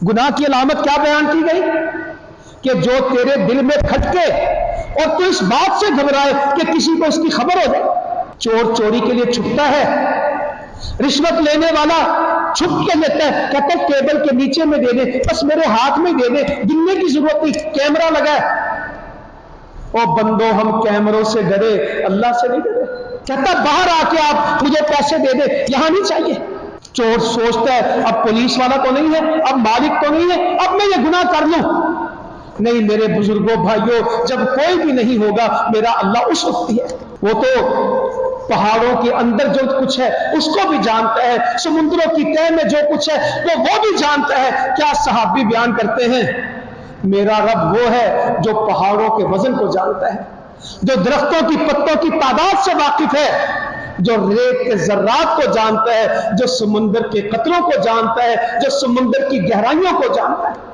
गुनाह की अलामत क्या बयान की गई कि जो तेरे दिल में खटके और तू इस बात से घबराए कि किसी को इसकी खबर हो जाए। चोर चोरी के लिए छुपता है, रिश्वत लेने वाला छुप के लेता है, कहता है टेबल के नीचे में दे दे, बस मेरे हाथ में दे दे, गिनने की जरूरत नहीं, कैमरा लगा है। ओ बंदो, हम कैमरों से डरे, अल्लाह से नहीं डरे। कहता बाहर आके आप मुझे पैसे दे दे, यहां नहीं चाहिए। चोर सोचता है अब पुलिस वाला तो नहीं है, अब मालिक तो नहीं है, अब मैं ये गुनाह कर लूं। नहीं मेरे बुजुर्गों भाइयों, जब कोई भी नहीं होगा मेरा अल्लाह उस वक्त ही है। वो तो पहाड़ों के अंदर जो कुछ है उसको भी जानता है, समुद्रों की तह में जो कुछ है वो भी जानता है। क्या सहाबी बयान करते हैं, मेरा रब वो है जो पहाड़ों के वजन को जानता है, जो दरख्तों की पत्तों की तादाद से वाकिफ है, जो रेत के जर्रात को जानता है, जो समुंदर के कतरों को जानता है, जो समुंदर की गहराइयों को जानता है।